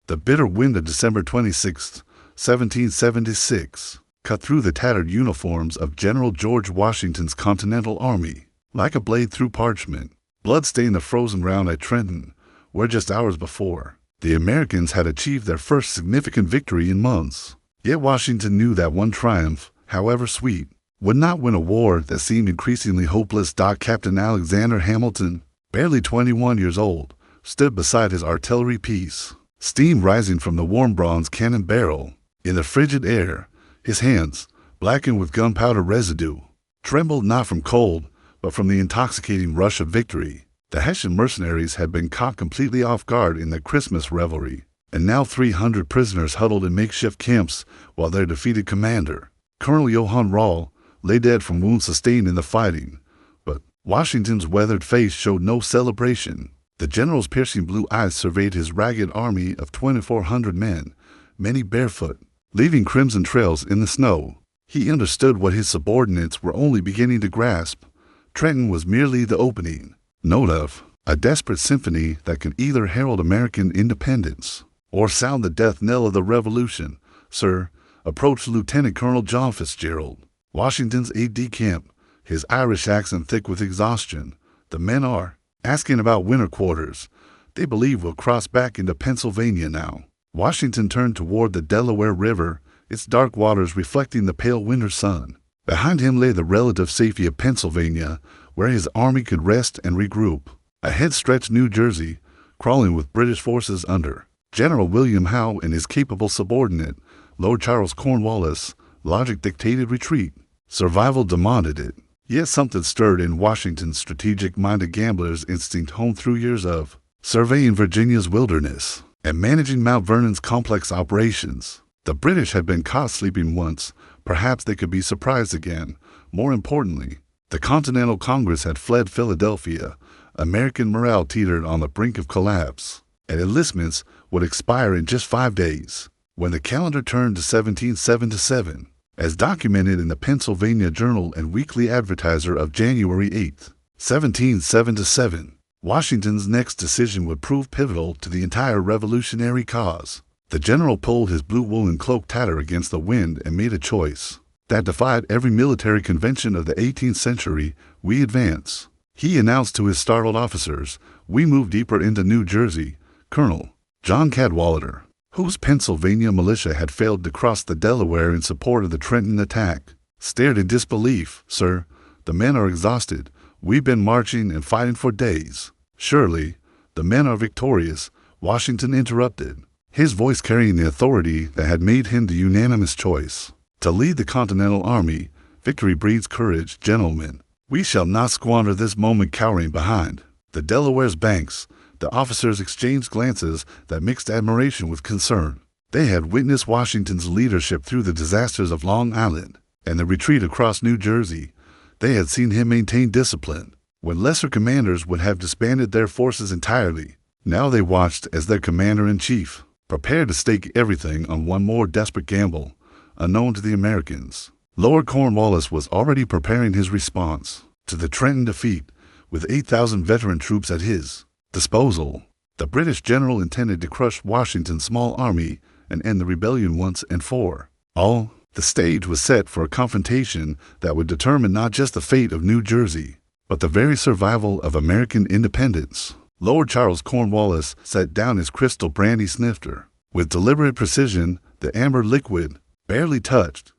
The bitter wind of December 26, 1776, cut through the tattered uniforms of General George Washington's Continental Army like a blade through parchment. Blood stained the frozen ground at Trenton, where just hours before, the Americans had achieved their first significant victory in months. Yet Washington knew that one triumph, however sweet, would not win a war that seemed increasingly hopeless. Captain Alexander Hamilton, barely 21 years old, stood beside his artillery piece, steam rising from the warm bronze cannon barrel. In the frigid air, his hands, blackened with gunpowder residue, trembled not from cold, but from the intoxicating rush of victory. The Hessian mercenaries had been caught completely off guard in their Christmas revelry, and now 300 prisoners huddled in makeshift camps while their defeated commander, Colonel Johann Rall, lay dead from wounds sustained in the fighting. But Washington's weathered face showed no celebration. The general's piercing blue eyes surveyed his ragged army of 2,400 men, many barefoot, leaving crimson trails in the snow. He understood what his subordinates were only beginning to grasp. Trenton was merely the opening note of a desperate symphony that could either herald American independence or sound the death knell of the Revolution. "Sir," approached Lieutenant Colonel John Fitzgerald, Washington's aide-de-camp, his Irish accent thick with exhaustion. "The men are asking about winter quarters. They believe we'll cross back into Pennsylvania now." Washington turned toward the Delaware River, its dark waters reflecting the pale winter sun. Behind him lay the relative safety of Pennsylvania, where his army could rest and regroup. Ahead stretched New Jersey, crawling with British forces under General William Howe and his capable subordinate, Lord Charles Cornwallis. Logic dictated retreat. Survival demanded it. Yet something stirred in Washington's strategic-minded gambler's instinct honed through years of surveying Virginia's wilderness and managing Mount Vernon's complex operations. The British had been caught sleeping once. Perhaps they could be surprised again. More importantly, the Continental Congress had fled Philadelphia. American morale teetered on the brink of collapse, and enlistments would expire in just 5 days. When the calendar turned to 1777, as documented in the Pennsylvania Journal and Weekly Advertiser of January 8, 1777, Washington's next decision would prove pivotal to the entire revolutionary cause. The general pulled his blue woolen cloak tighter against the wind and made a choice that defied every military convention of the 18th century. "We advance," he announced to his startled officers. "We move deeper into New Jersey." Colonel John Cadwalader, whose Pennsylvania militia had failed to cross the Delaware in support of the Trenton attack, stared in disbelief. "Sir, the men are exhausted. We've been marching and fighting for days." "Surely, the men are victorious," Washington interrupted, his voice carrying the authority that had made him the unanimous choice to lead the Continental Army. "Victory breeds courage, gentlemen. We shall not squander this moment cowering behind the Delaware's banks." The officers exchanged glances that mixed admiration with concern. They had witnessed Washington's leadership through the disasters of Long Island and the retreat across New Jersey. They had seen him maintain discipline when lesser commanders would have disbanded their forces entirely. Now they watched as their commander-in-chief prepared to stake everything on one more desperate gamble, unknown to the Americans. Lord Cornwallis was already preparing his response to the Trenton defeat with 8,000 veteran troops at his disposal. The British general intended to crush Washington's small army and end the rebellion once and for all. The stage was set for a confrontation that would determine not just the fate of New Jersey, but the very survival of American independence. Lord Charles Cornwallis set down his crystal brandy snifter. With deliberate precision, the amber liquid barely touched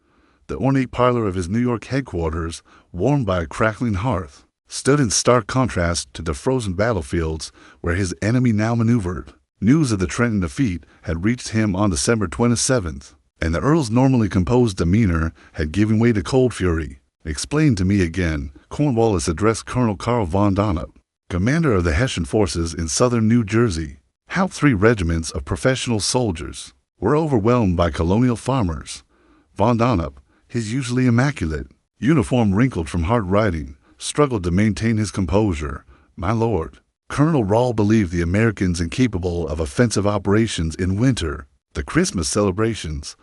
the ornate parlor of his New York headquarters, warmed by a crackling hearth, stood in stark contrast to the frozen battlefields where his enemy now maneuvered. News of the Trenton defeat had reached him on December 27th, and the Earl's normally composed demeanor had given way to cold fury. "Explain to me again," Cornwallis addressed Colonel Carl von Donop, commander of the Hessian forces in southern New Jersey, how 3 regiments of professional soldiers were overwhelmed by colonial farmers. Von Donop, his usually immaculate uniform wrinkled from hard riding, struggled to maintain his composure. "My lord, Colonel Rall believed the Americans incapable of offensive operations in winter." The Christmas celebrations,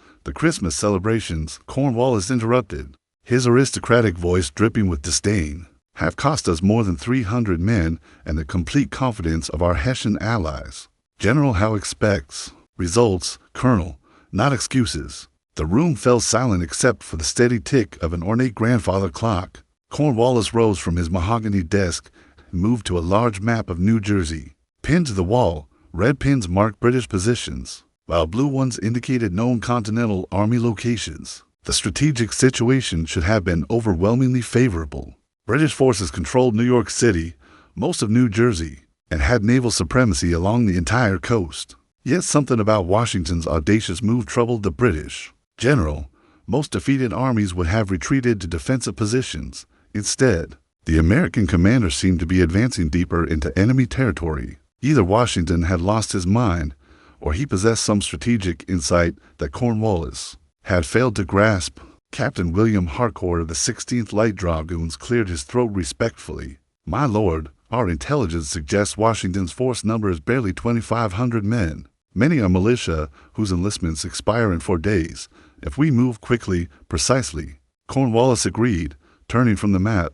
Cornwallis interrupted, his aristocratic voice dripping with disdain, "have cost us more than 300 men and the complete confidence of our Hessian allies. General Howe expects Results, Colonel, not excuses. The room fell silent except for the steady tick of an ornate grandfather clock. Cornwallis rose from his mahogany desk and moved to a large map of New Jersey. Pinned to the wall, red pins marked British positions, while blue ones indicated known Continental Army locations. The strategic situation should have been overwhelmingly favorable. British forces controlled New York City, most of New Jersey, and had naval supremacy along the entire coast. Yet something about Washington's audacious move troubled the British. General, most defeated armies would have retreated to defensive positions. Instead, the American commander seemed to be advancing deeper into enemy territory. Either Washington had lost his mind, or he possessed some strategic insight that Cornwallis had failed to grasp. Captain William Harcourt of the 16th Light Dragoons cleared his throat respectfully. "My lord, our intelligence suggests Washington's force number is barely 2,500 men. Many are militia whose enlistments expire in 4 days. If we move quickly, precisely," Cornwallis agreed, turning from the map,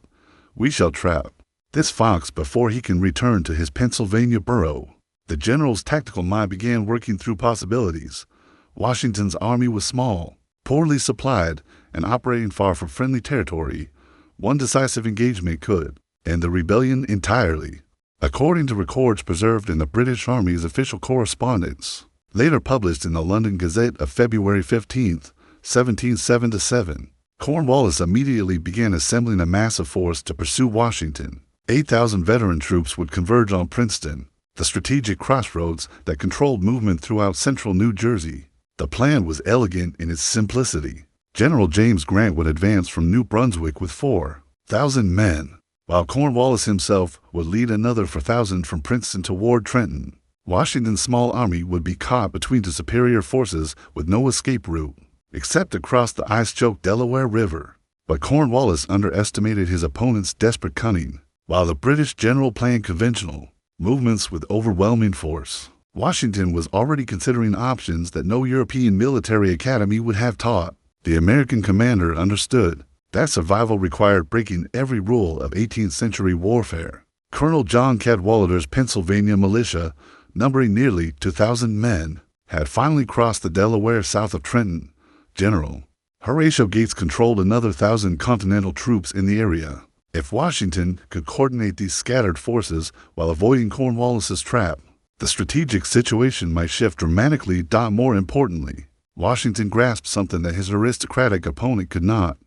"we shall trap this fox before he can return to his Pennsylvania burrow." The general's tactical mind began working through possibilities. Washington's army was small, poorly supplied, and operating far from friendly territory. One decisive engagement could end the rebellion entirely. According to records preserved in the British Army's official correspondence, later published in the London Gazette of February 15, 1777, Cornwallis immediately began assembling a massive force to pursue Washington. 8,000 veteran troops would converge on Princeton, the strategic crossroads that controlled movement throughout central New Jersey. The plan was elegant in its simplicity. General James Grant would advance from New Brunswick with 4,000 men, while Cornwallis himself would lead another 4,000 from Princeton toward Trenton. Washington's small army would be caught between the superior forces with no escape route, except across the ice-choked Delaware River. But Cornwallis underestimated his opponent's desperate cunning. While the British general planned conventional movements with overwhelming force, Washington was already considering options that no European military academy would have taught. The American commander understood that survival required breaking every rule of 18th century warfare. Colonel John Cadwallader's Pennsylvania militia, numbering nearly 2,000 men, had finally crossed the Delaware south of Trenton. General Horatio Gates controlled another 1,000 Continental troops in the area. If Washington could coordinate these scattered forces while avoiding Cornwallis's trap, the strategic situation might shift dramatically. More importantly, Washington grasped something that his aristocratic opponent could not.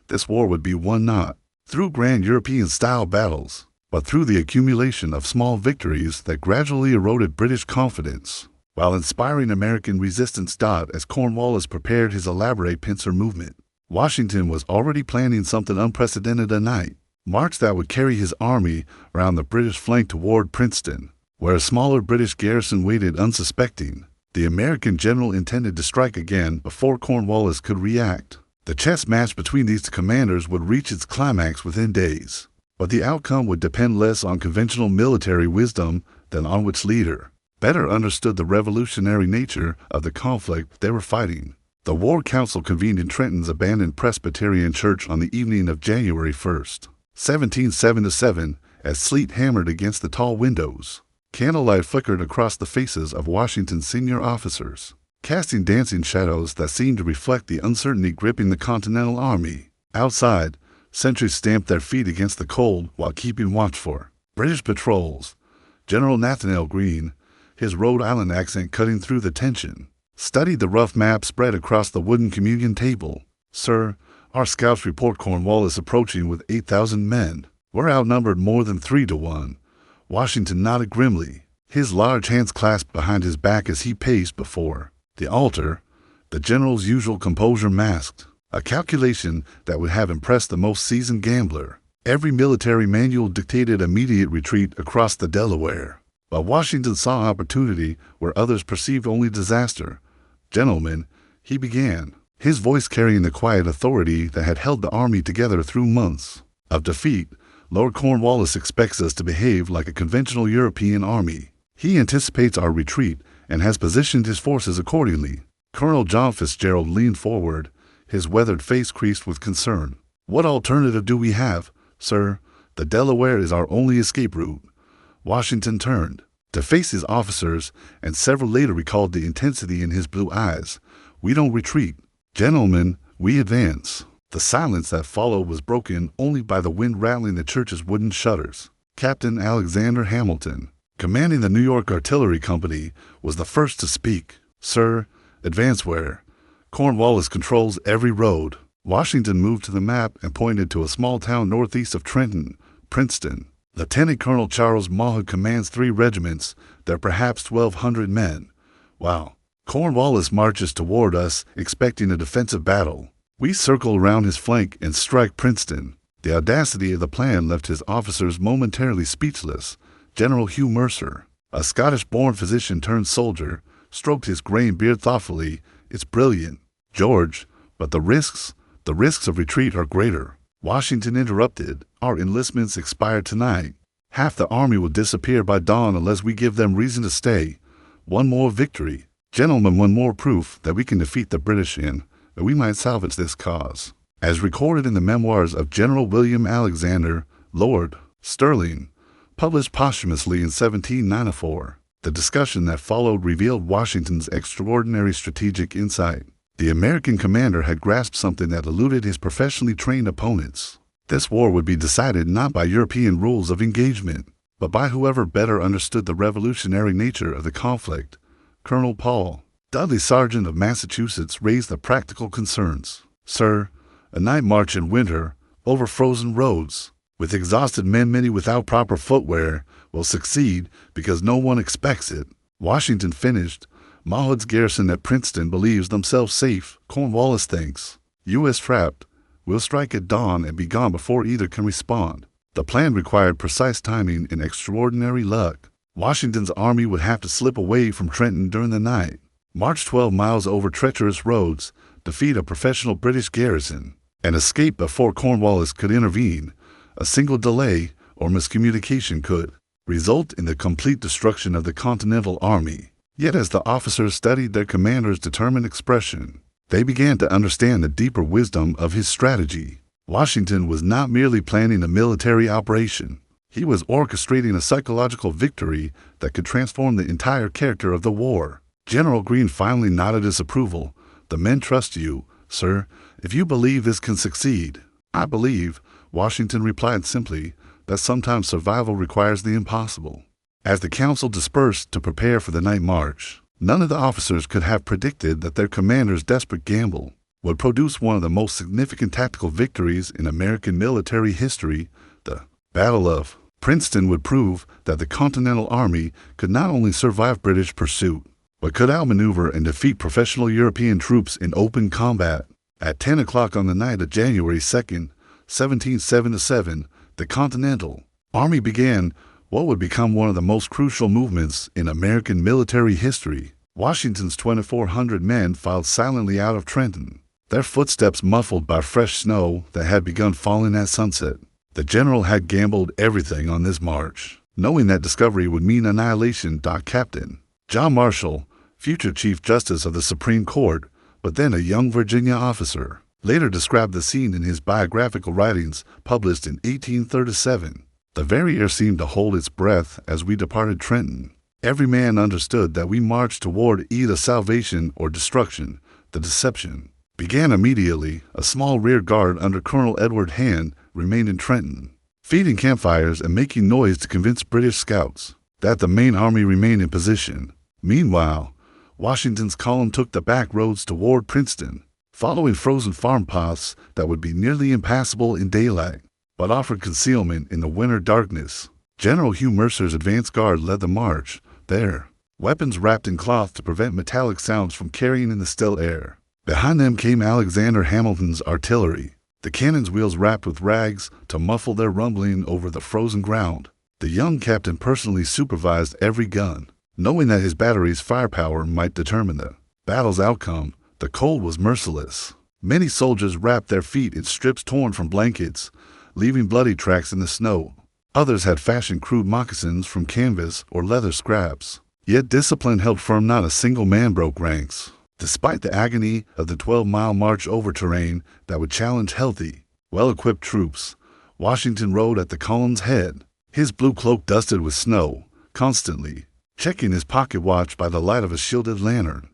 This war would be won not through grand European-style battles, but through the accumulation of small victories that gradually eroded British confidence, while inspiring American resistance. As Cornwallis prepared his elaborate pincer movement, Washington was already planning something unprecedented: a night march that would carry his army around the British flank toward Princeton, where a smaller British garrison waited unsuspecting. The American general intended to strike again before Cornwallis could react. The chess match between these two commanders would reach its climax within days, but the outcome would depend less on conventional military wisdom than on which leader better understood the revolutionary nature of the conflict they were fighting. The War Council convened in Trenton's abandoned Presbyterian church on the evening of January 1st, 1777, as sleet hammered against the tall windows. Candlelight flickered across the faces of Washington's senior officers, casting dancing shadows that seemed to reflect the uncertainty gripping the Continental Army. Outside, sentries stamped their feet against the cold while keeping watch for British patrols. General Nathanael Greene, his Rhode Island accent cutting through the tension, studied the rough map spread across the wooden communion table. "Sir, our scouts report Cornwallis approaching with 8,000 men. We're outnumbered more than 3 to 1. Washington nodded grimly, his large hands clasped behind his back as he paced before the altar, the general's usual composure masked, a calculation that would have impressed the most seasoned gambler. Every military manual dictated immediate retreat across the Delaware, but Washington saw opportunity where others perceived only disaster. "Gentlemen," he began, his voice carrying the quiet authority that had held the army together through months of defeat, "Lord Cornwallis expects us to behave like a conventional European army. He anticipates our retreat and has positioned his forces accordingly." Colonel John Fitzgerald leaned forward, his weathered face creased with concern. "What alternative do we have, sir? The Delaware is our only escape route." Washington turned. to face his officers, and several later recalled the intensity in his blue eyes. "We don't retreat. Gentlemen, we advance." The silence that followed was broken only by the wind rattling the church's wooden shutters. Captain Alexander Hamilton, commanding the New York Artillery Company, was the first to speak. "Sir, advance where? Cornwallis controls every road." Washington moved to the map and pointed to a small town northeast of Trenton, Princeton. "Lieutenant Colonel Charles Mahood commands 3 regiments. There are perhaps 1,200 men. Wow. Cornwallis marches toward us, expecting a defensive battle. We circle around his flank and strike Princeton." The audacity of the plan left his officers momentarily speechless. General Hugh Mercer, a Scottish-born physician turned soldier, stroked his graying beard thoughtfully. "It's brilliant, George, but the risks of retreat are greater." Washington interrupted. "Our enlistments expire tonight. Half the army will disappear by dawn unless we give them reason to stay. One more victory. Gentlemen, one more proof that we can defeat the British that we might salvage this cause." As recorded in the memoirs of General William Alexander, Lord Stirling, published posthumously in 1794, the discussion that followed revealed Washington's extraordinary strategic insight. The American commander had grasped something that eluded his professionally trained opponents. This war would be decided not by European rules of engagement, but by whoever better understood the revolutionary nature of the conflict. Colonel Paul Dudley Sargent of Massachusetts raised the practical concerns. "Sir, a night march in winter, over frozen roads, with exhausted men, many without proper footwear, will succeed because no one expects it." Washington finished. "Mahood's garrison at Princeton believes themselves safe. Cornwallis thinks. U.S. trapped. We'll strike at dawn and be gone before either can respond." The plan required precise timing and extraordinary luck. Washington's army would have to slip away from Trenton during the night, march 12 miles over treacherous roads, defeat a professional British garrison, and escape before Cornwallis could intervene. A single delay or miscommunication could result in the complete destruction of the Continental Army. Yet as the officers studied their commander's determined expression, they began to understand the deeper wisdom of his strategy. Washington was not merely planning a military operation. He was orchestrating a psychological victory that could transform the entire character of the war. General Greene finally nodded his approval. "The men trust you, sir, if you believe this can succeed." "I believe," Washington replied simply, "that sometimes survival requires the impossible." As the council dispersed to prepare for the night march, none of the officers could have predicted that their commander's desperate gamble would produce one of the most significant tactical victories in American military history. The Battle of Princeton would prove that the Continental Army could not only survive British pursuit, but could outmaneuver and defeat professional European troops in open combat. At 10 o'clock on the night of January 2nd, 1777, the Continental Army began what would become one of the most crucial movements in American military history. Washington's 2,400 men filed silently out of Trenton, their footsteps muffled by fresh snow that had begun falling at sunset. The general had gambled everything on this march, knowing that discovery would mean annihilation. Captain John Marshall, future Chief Justice of the Supreme Court, but then a young Virginia officer, later described the scene in his biographical writings published in 1837. "The very air seemed to hold its breath as we departed Trenton. Every man understood that we marched toward either salvation or destruction. The deception began immediately. A small rear guard under Colonel Edward Hand remained in Trenton, feeding campfires and making noise to convince British scouts that the main army remained in position. Meanwhile, Washington's column took the back roads toward Princeton, following frozen farm paths that would be nearly impassable in daylight, but offered concealment in the winter darkness. General Hugh Mercer's advance guard led the march, their weapons wrapped in cloth to prevent metallic sounds from carrying in the still air. Behind them came Alexander Hamilton's artillery, the cannon's wheels wrapped with rags to muffle their rumbling over the frozen ground. The young captain personally supervised every gun, knowing that his battery's firepower might determine the battle's outcome. The cold was merciless. Many soldiers wrapped their feet in strips torn from blankets, leaving bloody tracks in the snow. Others had fashioned crude moccasins from canvas or leather scraps. Yet discipline held firm. Not a single man broke ranks. Despite the agony of the 12-mile march over terrain that would challenge healthy, well-equipped troops, Washington rode at the column's head, his blue cloak dusted with snow. Constantly, checking his pocket watch by the light of a shielded lantern.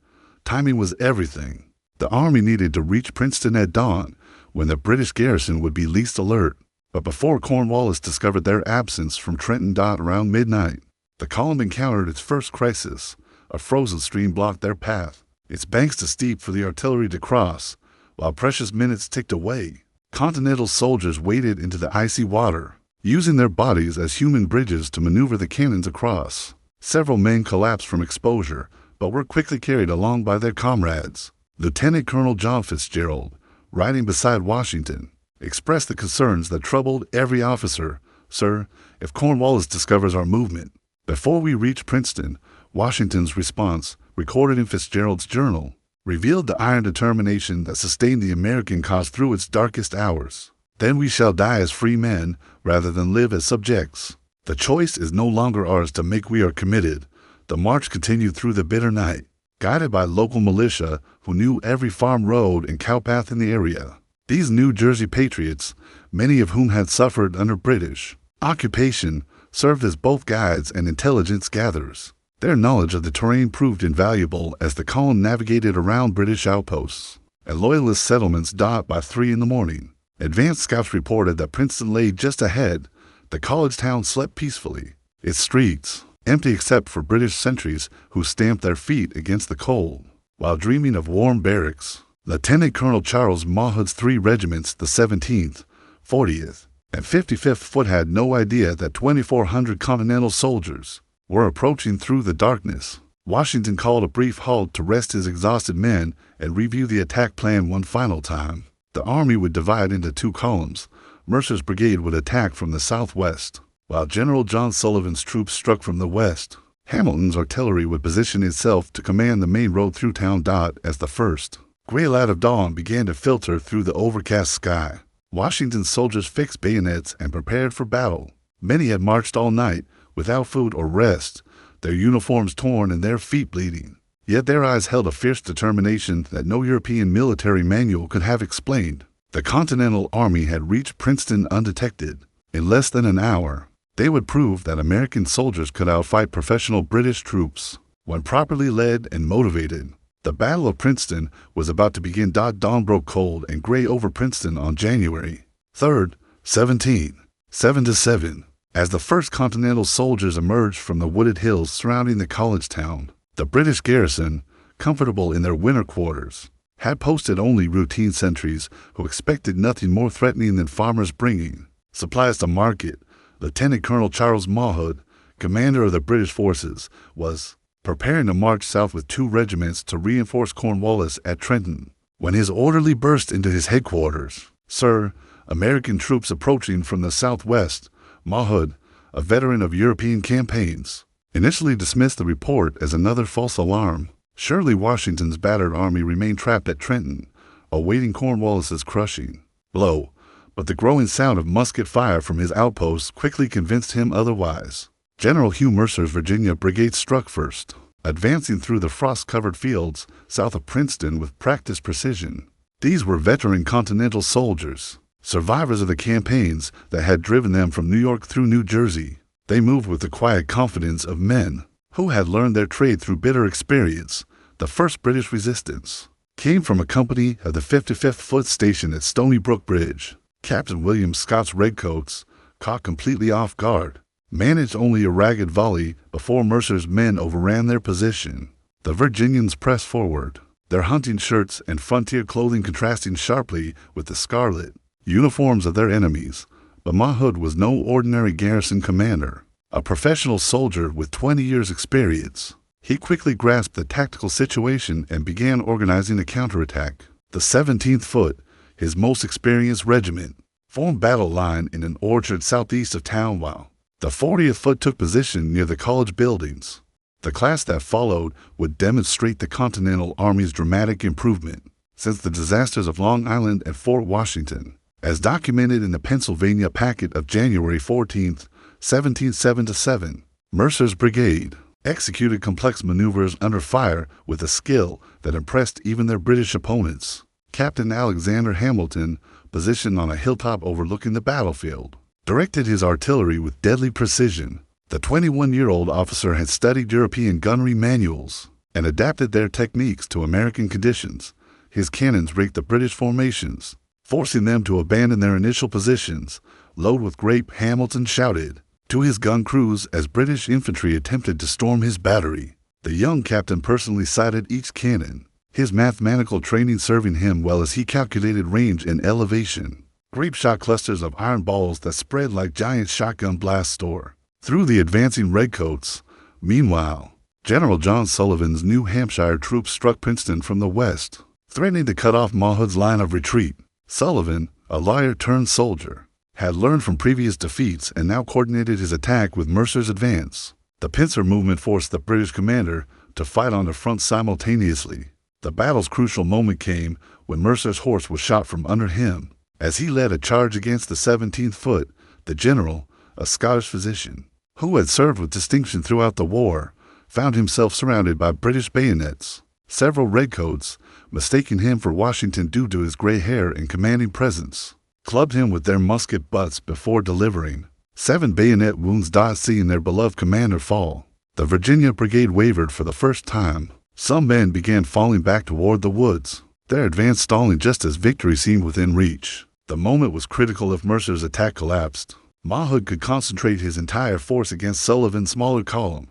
Timing was everything. The Army needed to reach Princeton at dawn, when the British garrison would be least alert. But before Cornwallis discovered their absence from Trenton around midnight, the column encountered its first crisis. A frozen stream blocked their path, its banks too steep for the artillery to cross. While precious minutes ticked away, Continental soldiers waded into the icy water, using their bodies as human bridges to maneuver the cannons across. Several men collapsed from exposure, but were quickly carried along by their comrades. Lieutenant Colonel John Fitzgerald, riding beside Washington, expressed the concerns that troubled every officer. "Sir, if Cornwallis discovers our movement before we reach Princeton," Washington's response, recorded in Fitzgerald's journal, revealed the iron determination that sustained the American cause through its darkest hours. "Then we shall die as free men rather than live as subjects. The choice is no longer ours to make. We are committed." The march continued through the bitter night, guided by local militia who knew every farm road and cowpath in the area. These New Jersey patriots, many of whom had suffered under British occupation, served as both guides and intelligence gatherers. Their knowledge of the terrain proved invaluable as the column navigated around British outposts and Loyalist settlements. By 3 a.m, advanced scouts reported that Princeton lay just ahead. The college town slept peacefully, its streets empty except for British sentries who stamped their feet against the cold. While dreaming of warm barracks, Lieutenant Colonel Charles Mawhood's 3 regiments, the 17th, 40th, and 55th Foot, had no idea that 2,400 Continental soldiers were approaching through the darkness. Washington called a brief halt to rest his exhausted men and review the attack plan one final time. The Army would divide into 2 columns. Mercer's brigade would attack from the southwest, while General John Sullivan's troops struck from the west. Hamilton's artillery would position itself to command the main road through town. As the first gray light of dawn began to filter through the overcast sky, Washington's soldiers fixed bayonets and prepared for battle. Many had marched all night without food or rest, their uniforms torn and their feet bleeding. Yet their eyes held a fierce determination that no European military manual could have explained. The Continental Army had reached Princeton undetected. In less than an hour, they would prove that American soldiers could outfight professional British troops when properly led and motivated. The Battle of Princeton was about to begin. Dawn broke cold and gray over Princeton on January 3rd, 1777. As the first Continental soldiers emerged from the wooded hills surrounding the college town, the British garrison, comfortable in their winter quarters, had posted only routine sentries who expected nothing more threatening than farmers bringing supplies to market. Lieutenant Colonel Charles Mawhood, commander of the British forces, was preparing to march south with 2 regiments to reinforce Cornwallis at Trenton, when his orderly burst into his headquarters. "Sir, American troops approaching from the southwest." Mawhood, a veteran of European campaigns, initially dismissed the report as another false alarm. Surely Washington's battered army remained trapped at Trenton, awaiting Cornwallis's crushing blow, but the growing sound of musket fire from his outposts quickly convinced him otherwise. General Hugh Mercer's Virginia Brigade struck first, advancing through the frost-covered fields south of Princeton with practiced precision. These were veteran Continental soldiers, survivors of the campaigns that had driven them from New York through New Jersey. They moved with the quiet confidence of men who had learned their trade through bitter experience. The first British resistance came from a company of the 55th Foot stationed at Stony Brook Bridge. Captain William Scott's redcoats, caught completely off guard, managed only a ragged volley before Mercer's men overran their position. The Virginians pressed forward, their hunting shirts and frontier clothing contrasting sharply with the scarlet uniforms of their enemies. But Mawhood was no ordinary garrison commander, a professional soldier with 20 years' experience. He quickly grasped the tactical situation and began organizing a counterattack. The 17th Foot, his most experienced regiment, formed battle line in an orchard southeast of town, while the 40th Foot took position near the college buildings. The class that followed would demonstrate the Continental Army's dramatic improvement since the disasters of Long Island and Fort Washington, as documented in the Pennsylvania Packet of January 14, 1777. Mercer's brigade executed complex maneuvers under fire with a skill that impressed even their British opponents. Captain Alexander Hamilton, positioned on a hilltop overlooking the battlefield, directed his artillery with deadly precision. The 21-year-old officer had studied European gunnery manuals and adapted their techniques to American conditions. His cannons raked the British formations, forcing them to abandon their initial positions. "Load with grape," Hamilton shouted to his gun crews as British infantry attempted to storm his battery. The young captain personally sighted each cannon, his mathematical training serving him well as he calculated range and elevation. Grape shot clusters of iron balls that spread like giant shotgun blasts tore through the advancing redcoats. Meanwhile, General John Sullivan's New Hampshire troops struck Princeton from the west, threatening to cut off Mawhood's line of retreat. Sullivan, a lawyer turned soldier, had learned from previous defeats and now coordinated his attack with Mercer's advance. The pincer movement forced the British commander to fight on the front simultaneously. The battle's crucial moment came when Mercer's horse was shot from under him. As he led a charge against the 17th Foot, the general, a Scottish physician, who had served with distinction throughout the war, found himself surrounded by British bayonets. Several redcoats, mistaking him for Washington due to his gray hair and commanding presence, clubbed him with their musket butts before delivering 7 bayonet wounds, seeing their beloved commander fall. The Virginia Brigade wavered for the first time. Some men began falling back toward the woods, their advance stalling just as victory seemed within reach. The moment was critical. If Mercer's attack collapsed, Mawhood could concentrate his entire force against Sullivan's smaller column.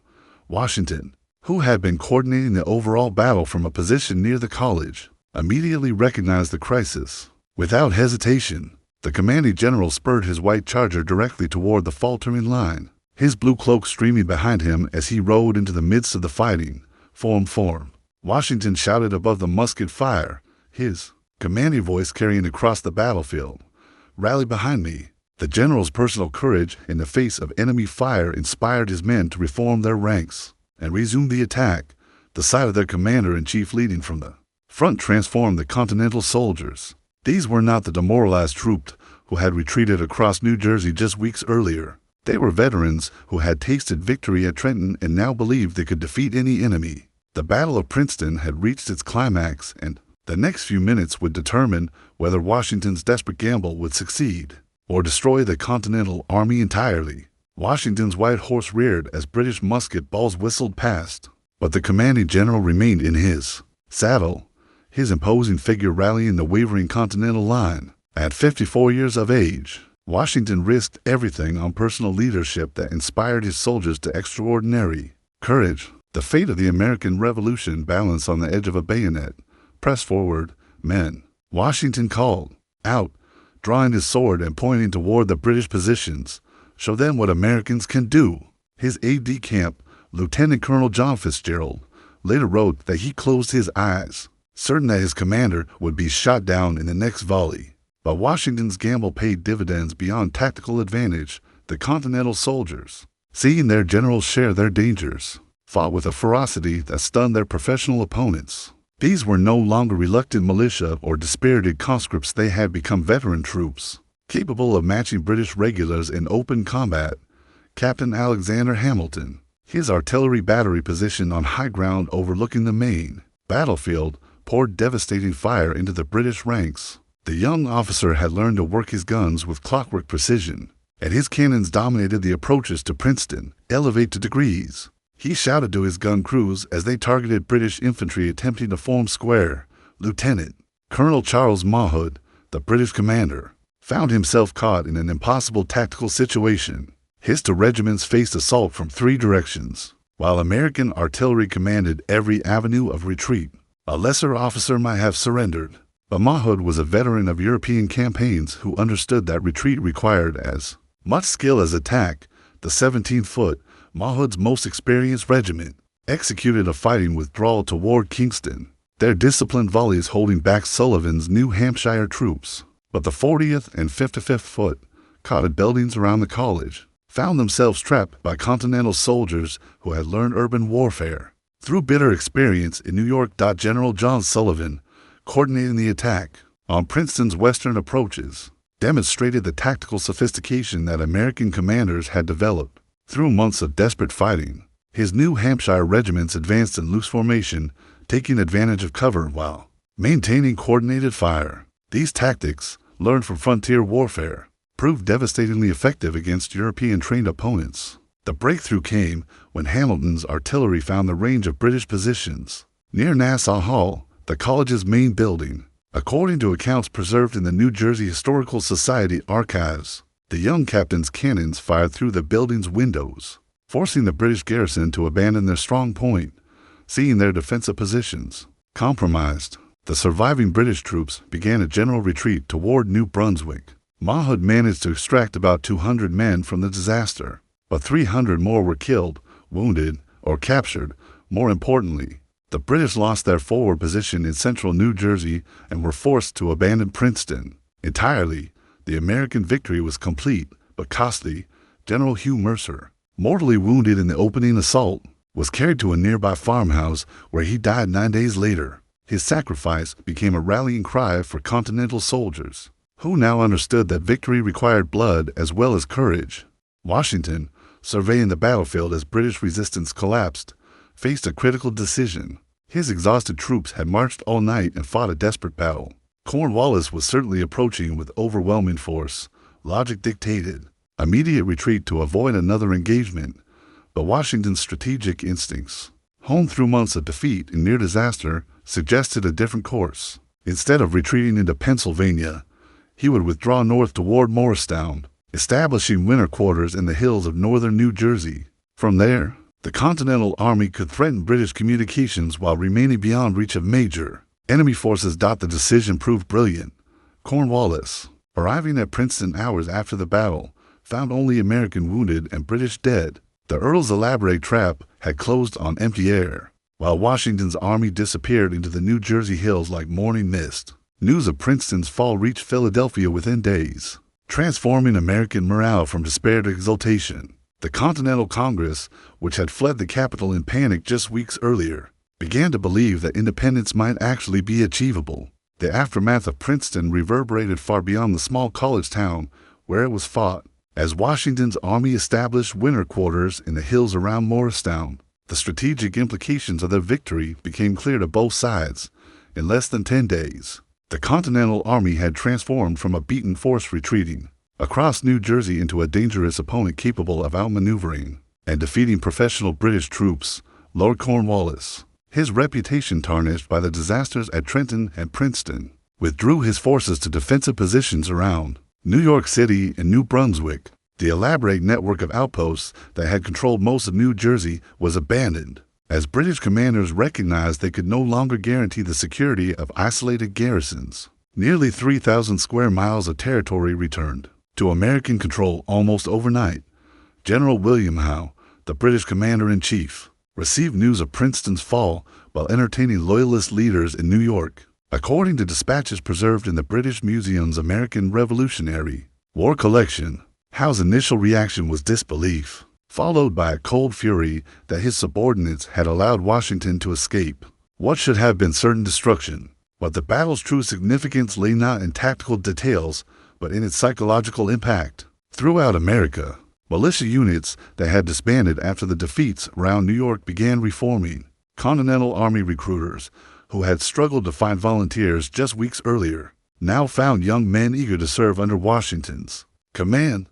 Washington, who had been coordinating the overall battle from a position near the college, immediately recognized the crisis. Without hesitation, the commanding general spurred his white charger directly toward the faltering line, his blue cloak streaming behind him as he rode into the midst of the fighting. Form. Washington shouted above the musket fire, his commanding voice carrying across the battlefield. "Rally behind me." The general's personal courage in the face of enemy fire inspired his men to reform their ranks and resume the attack. The sight of their commander-in-chief leading from the front transformed the Continental soldiers. These were not the demoralized troops who had retreated across New Jersey just weeks earlier. They were veterans who had tasted victory at Trenton and now believed they could defeat any enemy. The Battle of Princeton had reached its climax, and the next few minutes would determine whether Washington's desperate gamble would succeed or destroy the Continental Army entirely. Washington's white horse reared as British musket balls whistled past, but the commanding general remained in his saddle, his imposing figure rallying the wavering Continental line. At 54 years of age, Washington risked everything on personal leadership that inspired his soldiers to extraordinary courage. The fate of the American Revolution balanced on the edge of a bayonet. "Press forward, men," Washington called out, drawing his sword and pointing toward the British positions. "Show them what Americans can do." His aide-de-camp, Lieutenant Colonel John Fitzgerald, later wrote that he closed his eyes, certain that his commander would be shot down in the next volley. But Washington's gamble paid dividends beyond tactical advantage. The Continental soldiers, seeing their generals share their dangers, fought with a ferocity that stunned their professional opponents. These were no longer reluctant militia or dispirited conscripts. They had become veteran troops, capable of matching British regulars in open combat. Captain Alexander Hamilton, his artillery battery positioned on high ground overlooking the main battlefield, poured devastating fire into the British ranks. The young officer had learned to work his guns with clockwork precision, and his cannons dominated the approaches to Princeton, elevate to degrees. He shouted to his gun crews as they targeted British infantry attempting to form square. Lieutenant Colonel Charles Mawhood, the British commander, found himself caught in an impossible tactical situation. His two regiments faced assault from 3 directions, while American artillery commanded every avenue of retreat. A lesser officer might have surrendered, but Mawhood was a veteran of European campaigns who understood that retreat required as much skill as attack. The 17th Foot, Mawhood's most experienced regiment, executed a fighting withdrawal toward Kingston, their disciplined volleys holding back Sullivan's New Hampshire troops. But the 40th and 55th Foot, caught at buildings around the college, found themselves trapped by Continental soldiers who had learned urban warfare through bitter experience in New York. General John Sullivan, coordinating the attack on Princeton's western approaches, demonstrated the tactical sophistication that American commanders had developed through months of desperate fighting. His New Hampshire regiments advanced in loose formation, taking advantage of cover while maintaining coordinated fire. These tactics, learned from frontier warfare, proved devastatingly effective against European-trained opponents. The breakthrough came when Hamilton's artillery found the range of British positions near Nassau Hall, the college's main building. According to accounts preserved in the New Jersey Historical Society archives, the young captain's cannons fired through the building's windows, forcing the British garrison to abandon their strong point. Seeing their defensive positions compromised, the surviving British troops began a general retreat toward New Brunswick. Mahood managed to extract about 200 men from the disaster, but 300 more were killed, wounded, or captured. More importantly, the British lost their forward position in central New Jersey and were forced to abandon Princeton entirely. The American victory was complete, but costly. General Hugh Mercer, mortally wounded in the opening assault, was carried to a nearby farmhouse where he died 9 days later. His sacrifice became a rallying cry for Continental soldiers, who now understood that victory required blood as well as courage. Washington, surveying the battlefield as British resistance collapsed, faced a critical decision. His exhausted troops had marched all night and fought a desperate battle. Cornwallis was certainly approaching with overwhelming force. Logic dictated immediate retreat to avoid another engagement, but Washington's strategic instincts, honed through months of defeat and near disaster, suggested a different course. Instead of retreating into Pennsylvania, he would withdraw north toward Morristown, establishing winter quarters in the hills of northern New Jersey. From there, the Continental Army could threaten British communications while remaining beyond reach of major enemy forces. The decision proved brilliant. Cornwallis, arriving at Princeton hours after the battle, found only American wounded and British dead. The Earl's elaborate trap had closed on empty air, while Washington's army disappeared into the New Jersey hills like morning mist. News of Princeton's fall reached Philadelphia within days, transforming American morale from despair to exultation. The Continental Congress, which had fled the capital in panic just weeks earlier, began to believe that independence might actually be achievable. The aftermath of Princeton reverberated far beyond the small college town where it was fought. As Washington's army established winter quarters in the hills around Morristown, the strategic implications of their victory became clear to both sides. In less than 10 days, the Continental Army had transformed from a beaten force retreating across New Jersey into a dangerous opponent capable of outmaneuvering and defeating professional British troops. Lord Cornwallis, his reputation tarnished by the disasters at Trenton and Princeton, withdrew his forces to defensive positions around New York City and New Brunswick. The elaborate network of outposts that had controlled most of New Jersey was abandoned, as British commanders recognized they could no longer guarantee the security of isolated garrisons. Nearly 3,000 square miles of territory returned to American control almost overnight. General William Howe, the British commander-in-chief, received news of Princeton's fall while entertaining Loyalist leaders in New York. According to dispatches preserved in the British Museum's American Revolutionary War collection, Howe's initial reaction was disbelief, followed by a cold fury that his subordinates had allowed Washington to escape what should have been certain destruction. But the battle's true significance lay not in tactical details, but in its psychological impact. Throughout America, militia units that had disbanded after the defeats around New York began reforming. Continental Army recruiters, who had struggled to find volunteers just weeks earlier, now found young men eager to serve under Washington's command.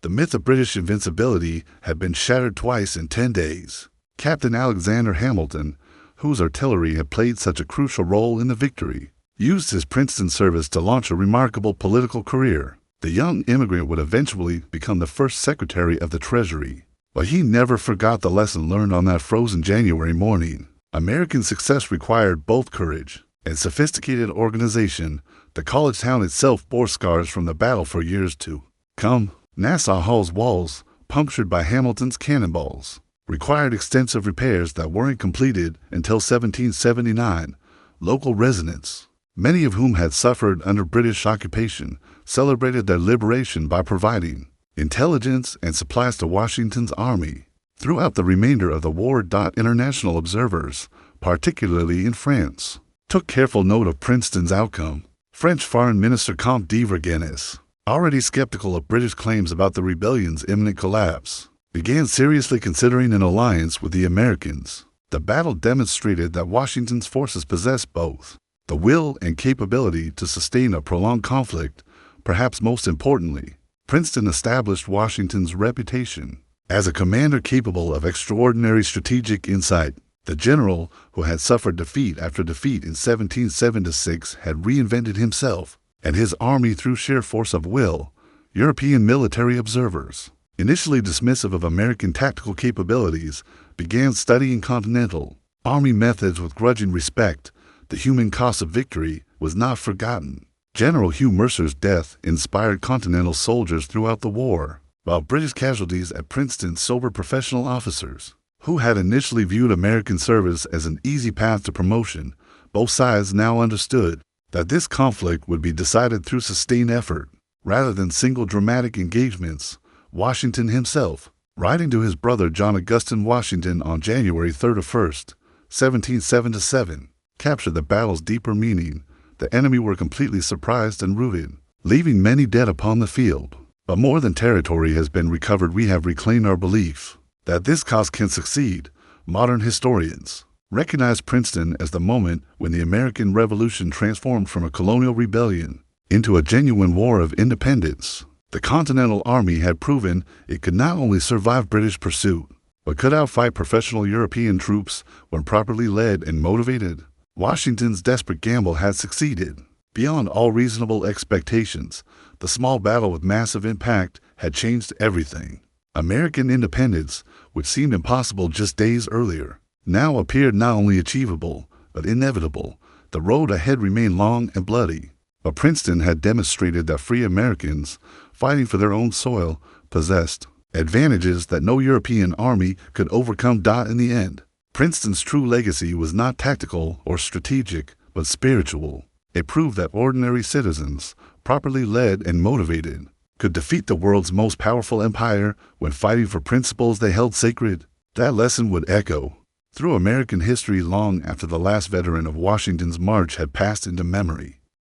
The myth of British invincibility had been shattered twice in 10 days. Captain Alexander Hamilton, whose artillery had played such a crucial role in the victory, used his Princeton service to launch a remarkable political career. The young immigrant would eventually become the first Secretary of the Treasury. But he never forgot the lesson learned on that frozen January morning. American success required both courage and sophisticated organization. The college town itself bore scars from the battle for years to come. Nassau Hall's walls, punctured by Hamilton's cannonballs, required extensive repairs that weren't completed until 1779. Local residents, many of whom had suffered under British occupation, celebrated their liberation by providing intelligence and supplies to Washington's army. Throughout the remainder of the war, international observers, particularly in France, took careful note of Princeton's outcome. French Foreign Minister Comte de Vergennes, already skeptical of British claims about the rebellion's imminent collapse, began seriously considering an alliance with the Americans. The battle demonstrated that Washington's forces possessed both the will and capability to sustain a prolonged conflict. Perhaps most importantly, Princeton established Washington's reputation As a commander capable of extraordinary strategic insight, the general, who had suffered defeat after defeat in 1776, had reinvented himself and his army through sheer force of will. European military observers, initially dismissive of American tactical capabilities, began studying continental army methods with grudging respect. The human cost of victory was not forgotten. General Hugh Mercer's death inspired Continental soldiers throughout the war, while British casualties at Princeton sobered professional officers who had initially viewed American service as an easy path to promotion. Both sides now understood that this conflict would be decided through sustained effort rather than single dramatic engagements. Washington himself, writing to his brother John Augustine Washington on January 31st, 1777, captured the battle's deeper meaning. The enemy were completely surprised and routed, leaving many dead upon the field. But more than territory has been recovered, we have reclaimed our belief that this cause can succeed. Modern historians recognize Princeton as the moment when the American Revolution transformed from a colonial rebellion into a genuine war of independence. The Continental Army had proven it could not only survive British pursuit, but could outfight professional European troops when properly led and motivated. Washington's desperate gamble had succeeded. Beyond all reasonable expectations, the small battle with massive impact had changed everything. American independence, which seemed impossible just days earlier, now appeared not only achievable, but inevitable. The road ahead remained long and bloody, but Princeton had demonstrated that free Americans, fighting for their own soil, possessed advantages that no European army could overcome. In the end, Princeton's true legacy was not tactical or strategic, but spiritual. It proved that ordinary citizens, properly led and motivated, could defeat the world's most powerful empire when fighting for principles they held sacred. That lesson would echo through American history long after the last veteran of Washington's march had passed into memory.